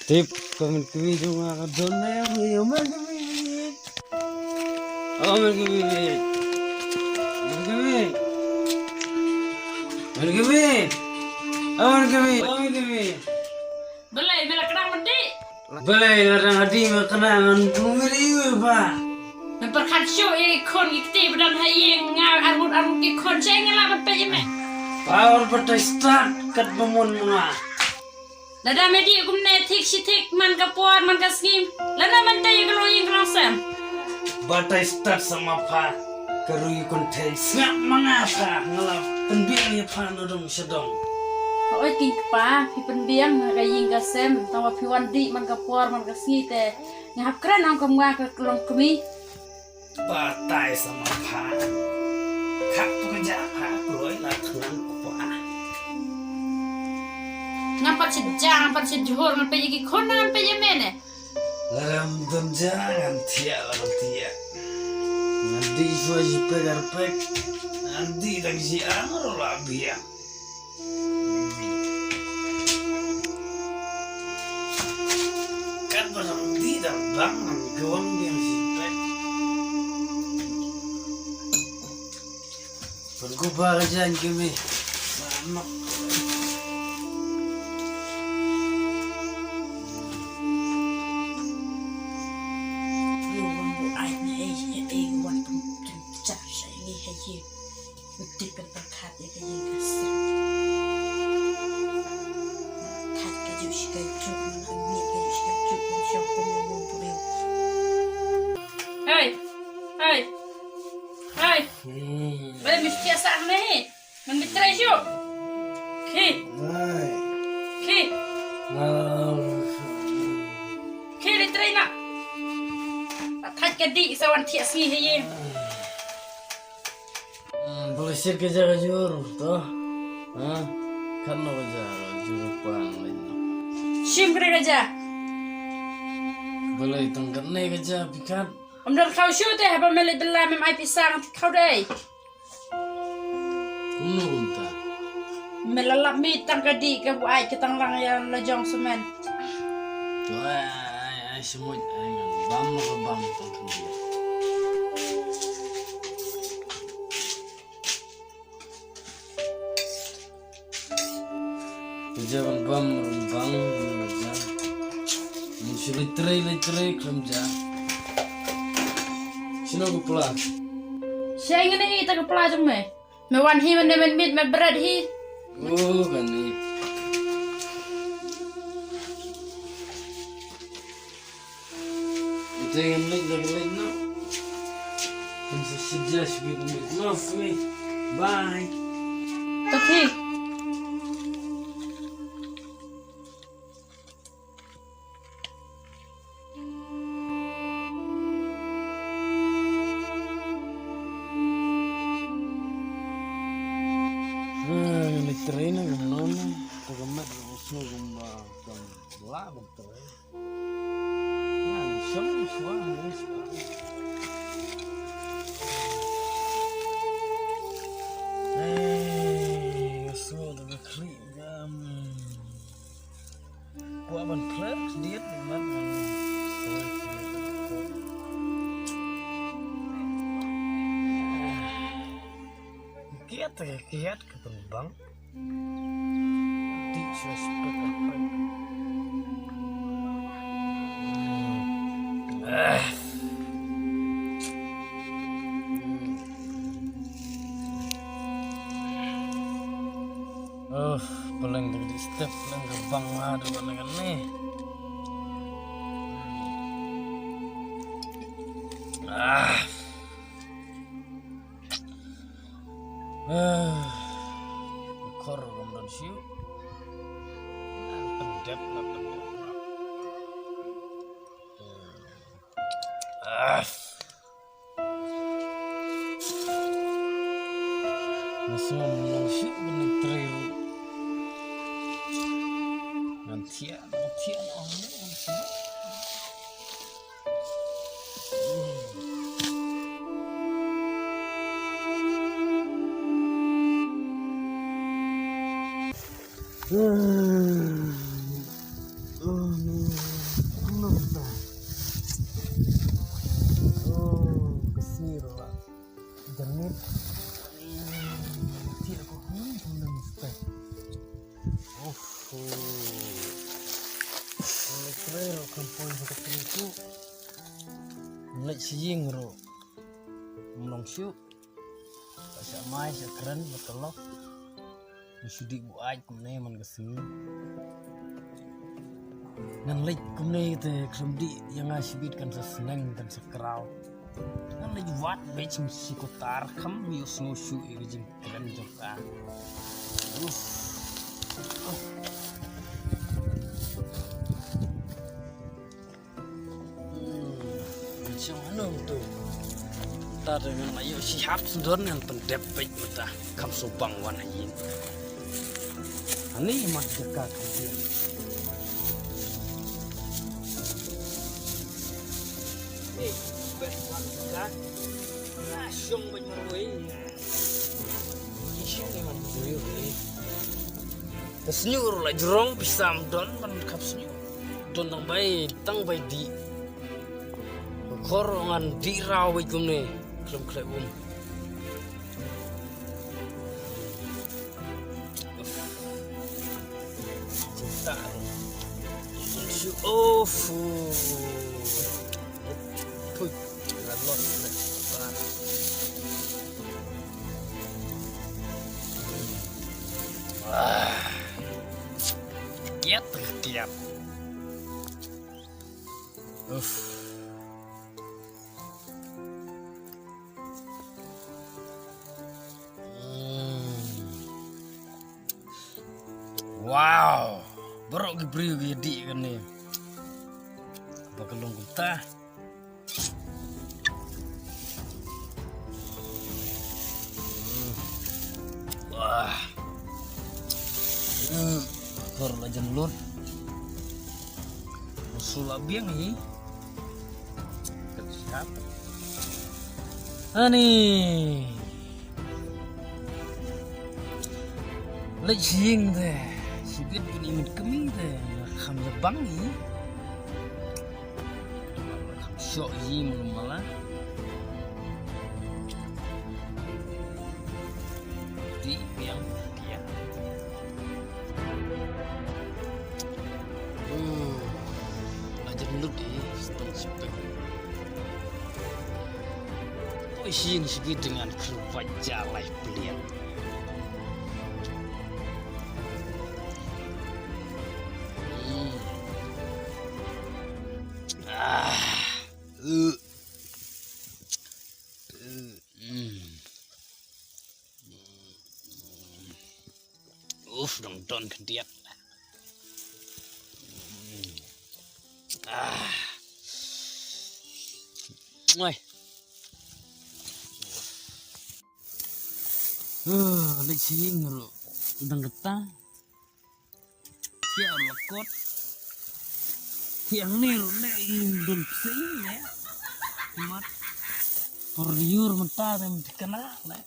Tip komen kami cuma kadone yo man kami. Oh man kami. Man kami. Man kami. Oh man kami. Oh man kami. Belai bela kenang mandi. Balai larang hadi makanan kumiri ba. Memperkat show kon ikti badan hayeng ngar arut kon ceng lamat pe jeme. Power pada start kat pemun muna. Lada medi gumne tik shitik man kapuar man kaskim. Lada man tay gloying krosam. Bata start sama pa karuy konten snap mangapa ngalap penbiang ya pa nodong sedong. Oi king pa pi penbiang kaying kasem tawa pi wandi man kapuar man kasngi te ngap kran ang kamga ka klong kemi. Batai sama pa. Kak pekerja pa kuloy la tenang kupa. Ngapat sejang ngapat sejuhur ngapai iki kon ngapai jemene. Laram jangan tia. Nanti suaji pegar pek. Nanti tak si amro lah biang. Kan barang tidak bangun gawang biang si pek. Bergubah aja kami. Mamak. Hey, boleh mesti asak ni. Membitrai syuk. Ki, litrai nak. Tak kedi sawan tiak sini haye. Boleh sih kerja jur, toh? Kan no kerja jur pang lain. Sim kena kerja. Boleh tengkat nih kerja pikat. Omdal kau syuk teh apa melik belah mem ai pisang kau deh. Kuno unta. Melalap mi tang kedi ke bu ai ketang lang yang lejong semen. Tuh ay semut ay bam tengkat dia. Kerja bam kerja. Muncul litrai kerja. Sino ko pula? Saya ingin ni tak kepala cuma. Mewan hi men mit me berat hi. Oh kan ni. Itu yang lagi no. Bisa suggest with me. Love me. Bye. Okay. Terina gimana? Tagamat langsung gumba lah betul. Nah, semua harus. Semua dah klik jam. Buat plek dia di mana? Kiat ketembang. Disrespect apa? Paling dari step paling gerbang ada mana nih? Kor kemudian siu. Pendep. Masih mau siu menetril. Nantian Oh no. Oleh kerel kampung seperti itu. Mulai siying ro. Melong siu. Pasal mai sekeren betul. Sudah buat kumne man kesini. Ngan lek kumne itu kerumdi yang asibit kan seseneng dan sekerau. Ngan lek wat becing sikotar kam yus nusu igjing keren joka. Macam mana tu? Ta dengan ayo siap sendon yang pendepek mata kam sobang wan ayin. Ani mat dekat dia. Wan dekat. Nah, syong bermerui. Syong ni man bermerui. Kesenyur lah jerong pisam don man kap senyur. Don tang bay di. Korongan di rawi kumne. Kelum kelebum. Oh, thôi, là lót này, kiat. Wow, baru gebri gede kan nih. Bagelong kita. Wah. Kor aja lur. Usul abiang ni. Siap. Ani. Lejing deh. Sibit pun imit kami deh. Kham bang ni. Syok yi malah di yang dia aja dulu di setengah sepek isi ini segi dengan kerupa jalai pelian Don kediat. Lek sing lo, udang getah. Siap lekot. Yang ni lo nek indun sing ya. Mat. Korliur mentah yang dikenal nek.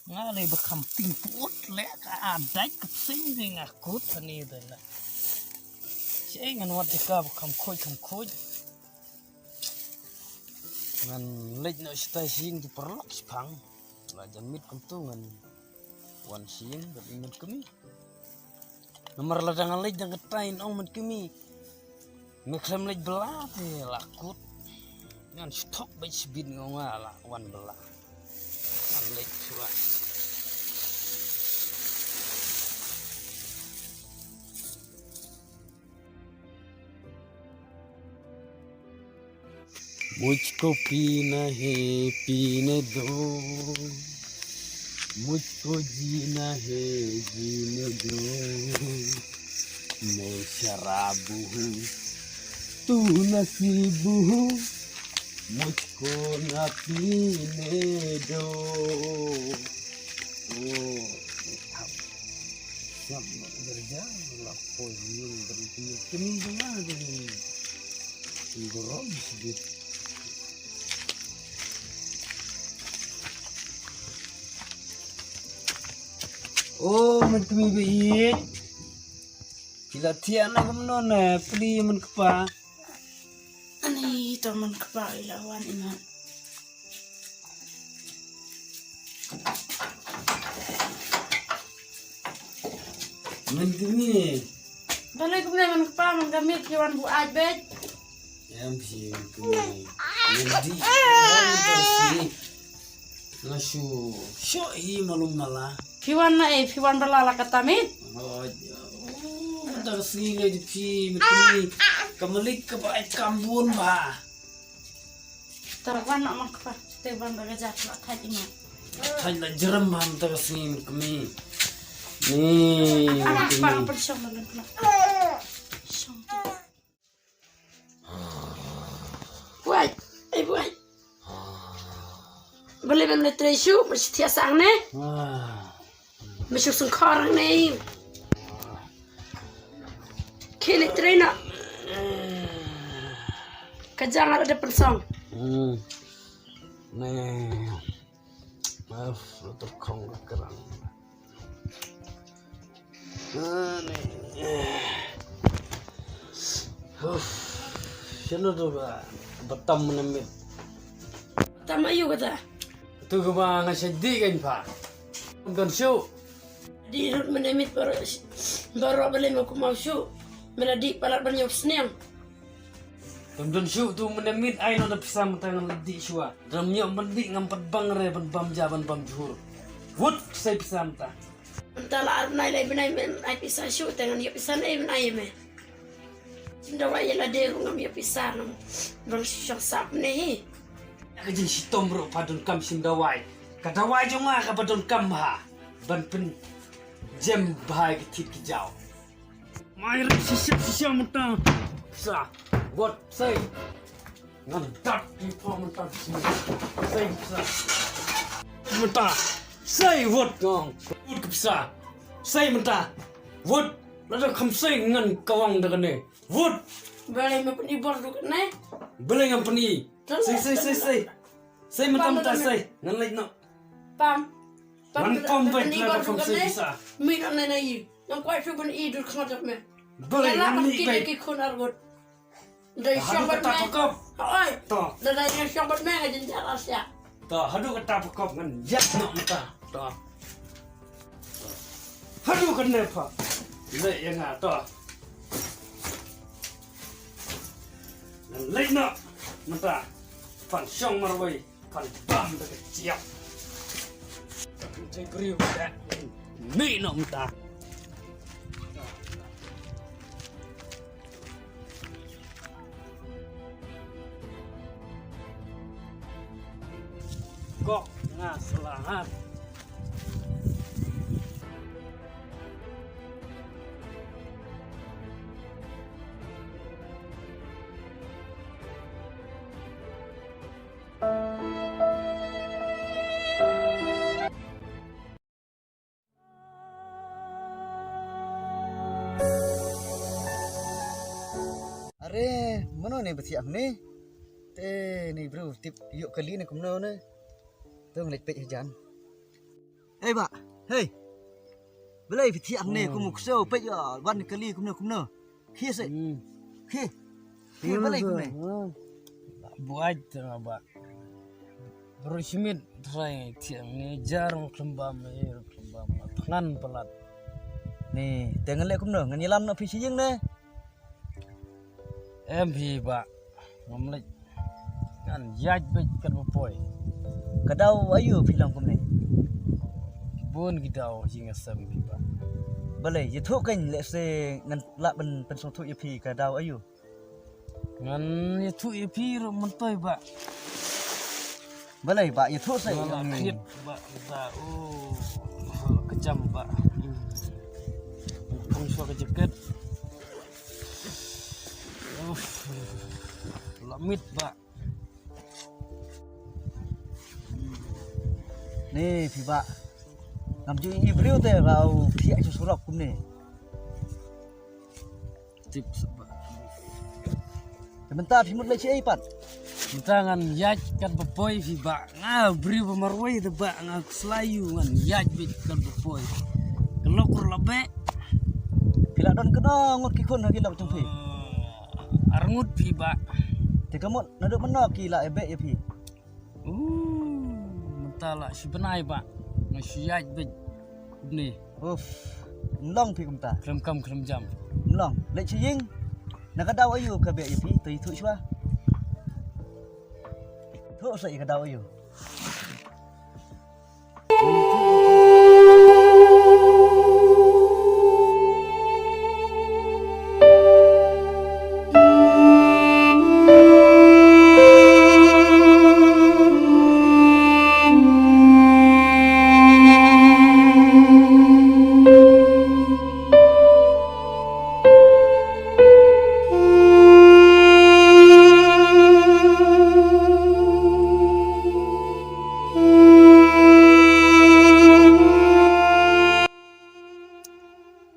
Ngalai bekam timput lek ada kesing ding aku tani dah. Saya ngan wat deka bekam koi. Ngan lek no stasiun di perlak sepang. Lajan mit kentungan wan siang beringat kami. Nomor ladangan lek jangan tain ong mit kami. Meklem lek belah lakut. Ngan stok baik sebin ngala wan belah. Ngan lek cua. मुझको पीना है पीने दो मुझको जीना है जीने दो मैं शराब हूँ तू नसीब हूँ मुझको न पीने दो सब kerja lapor yang berarti kini jangan jadi gorong sedikit. Oh, mentumi baik. Bila tiada nak menona, peli menkepa. Ani teman kepa ilawan iman. Man kami. Balai ko na man pa man gamit kiwan bu abet. Pi kami. Nanti nanti nasu hi malum mala. Kiwan na kiwan balala katamit. Dah singa di pi kami. Kamalik ka ba kambun ba. Tarawan nak mak pa. Teban bagajat nak thai ma. Thai la jeram ham dah singa kami. Nih. Anak parang persyong na lang na. Buat, buat. Boleh memang tresu, mesti tiasa ne. Mesti sengkar ne. Kini trena. Kajang ada persong. Nih. Maaf, terkong kerang. Sino tu ba? Batam menamit. Tama iyo kata. Tu ko ba nga siya di kan pa? Ang show. Di rut menamit baru balik mau kumau show. Meladi palat banyak senang. Tunggu show tu menamit ay no napisam tangan ladi shua. Ramnya mandi ngampat bang re bam jaban bam juhur. Wut saya pisam ta. Entahlah arnai lai benai men ai pisah show tangan yo pisah ai benai me. Cinta wa yela deru ngam yo pisah nam. Bang syang sap ne. Kajin si tombro padon kam sindawai. Kadawai jonga ka padon kam ha. Ban pen jem bahai ketit kijau. Mai re sisi mentang. Sa. What say? Ngan dat di po mentang. Say sa. Mentang. Say what gong. Wood kapsa. Say mentah. Wood. Lada kam say ngan kawang dengan ne. Wood. Balai me pun ibor du ne. Boleh ngam pani. Say. Say mentah say. Ngan lagi no. Pam. Man pam baik lada kam say bisa. Mi dan ne yi. Yang kuat tu pun i du khadak me. Boleh ngam ni baik. Ki khun argot. Dari Hadu syambat kata me. pakop. Oi. Toh. Dari syambat me ngajin jalas ya. Toh. Hadu kata pakop ngan yak no mentah. Toh. Hadu kena apa? Lek yang toh. Lek no mentah. Pan syong marwai. Pan bam dekat siap. Saya kriu dah. Ni no mentah. Kok nggak selamat. Are, mana ni bersiap ni? Ni bro, tip yuk kali ni kumno ni. Tu ngelik pek hujan. Hey pak, hey. Belai bersiap ni kumuk so pek ya, wan kali kumno. Kia se. Kia. Kia belai kumne. Buat apa? Berusimit try tiang ni jarang kembam tangan pelat. Ni, tengah lek kumno, nganyilam nak fisi jeng ni. MP ba ngamlek kan yaj bet kan boy Kadau ayu film kumne. bun gidau jinga sam ba Belai, je thuk kan lek se ngan lak ben pensong thuk ye pi kadau ayu. ngan ye tu ye pi ro mentoy ba Belai pak ye thuk se. ngan khit ba kejam ba pung so ke jeket lamit ba Ni pi pak. Ngam ju i beliau te rau pihak ju surap kumne. tips ba Sebentar pimut lek ai pat. tangan yaj kan boy fi ba nga bri ba marwai de ba nga selayu ngan yaj bet kan boy kelokur labe Pila don kena ngot ki khon hagi lak tung pi. arngut fi ba Te kamot naduk menok ki lak ebek ye pi. mentala si benai ba nga si yaj bet ni Uf. long phi kum ta Krem kam krem jam. long le chi ying na ka daw ayu ka be ya phi tu thu chwa thu sai ka daw ayu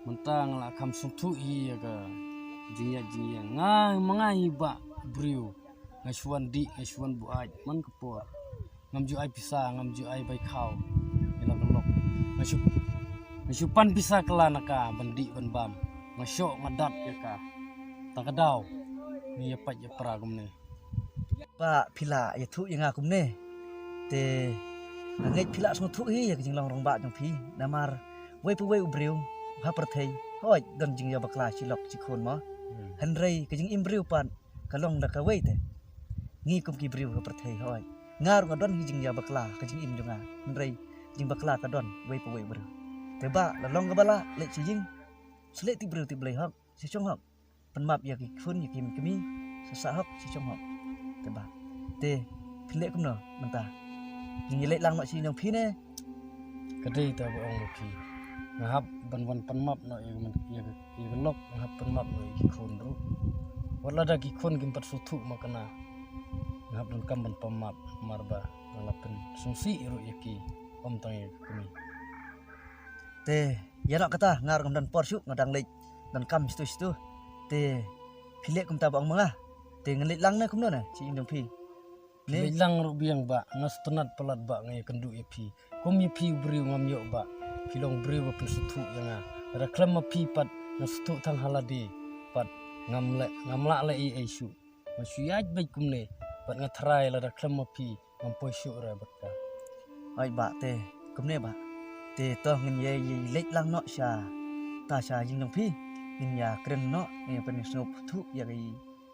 Mentang lah kam suntu iya ka jingya ngai mangai ba brio ngasuan di ngasuan buat man kepor ngamju ai pisah ngamju ai bai khau ila kelok ngasupan pisah kelana ka bendi ban bam ngasok ngadat ya ka takadau ni ya pat ya pra gumne pa phila ya thu yang akum ne te ngai phila sung thu hi ya jing long rong ba jong phi namar wei pu wei ubriu ha perthei hoi don jing ya bakla chilok chikhon ma hanrei ke jing imbriu pan kalong da ka wei te ngi kum ki briu ha perthei hoi ngar ga don hi jing ya bakla ke jing im jonga hanrei jing bakla ka don wei pu wei briu te ba la long ga bala le chi jing sle ti briu ti blei hok si chong hok pen map ya ki khun ya kim kemi sa hok si chong hok te ba te phile kum no manta jing le lang ma si nong phi ne kadai ta ba ong ki ngahap ban penmap no ya gelok ngahap penmap no ki khon ru wala da ki khon kim pat sutu makana ngahap don kam ban penmap marba ngalapen sungsi ru ya ki om tang ya kami te ya nak kata ngar kam dan porsu ngadang lek dan kam situ te phile kum ta bang manga te ngelit lang na kum no na chi indong phi le lang ru biang ba ngas tenat pelat ba ngai kendu ya phi kom ya phi bri ngam yo ba pilong beri wa pensutu yang ada klem api pat nasutu tang haladi pat ngamla le I isu masuyaj baik kumne pat ngatrai la da klem api ngampoi syu ra batka ai ba te kum ne ba te to ngin ye lek lang no sha ta sha jing dong phi ngin ya kren no ne pen snup thu ya gai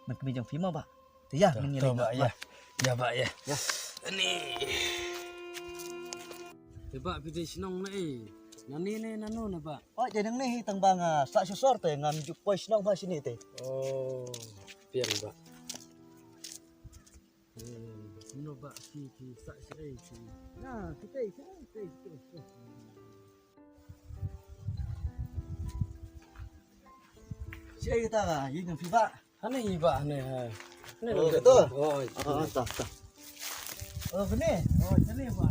man kemi jong phi ma ba te ya ngin ye lek ba ya ya ba ya ni Teba pide sinong na nani ne nanu na ba oh jadi nang ne tang bang sa sor te ngam ju poi snong ba sini te oh piang ba no ba ki sa sei ki na kita Siapa kita lah, ini yang FIFA. ane iba ane ha ne Oh, betul. oh Oh, tak. Oh, benar. oh jane ba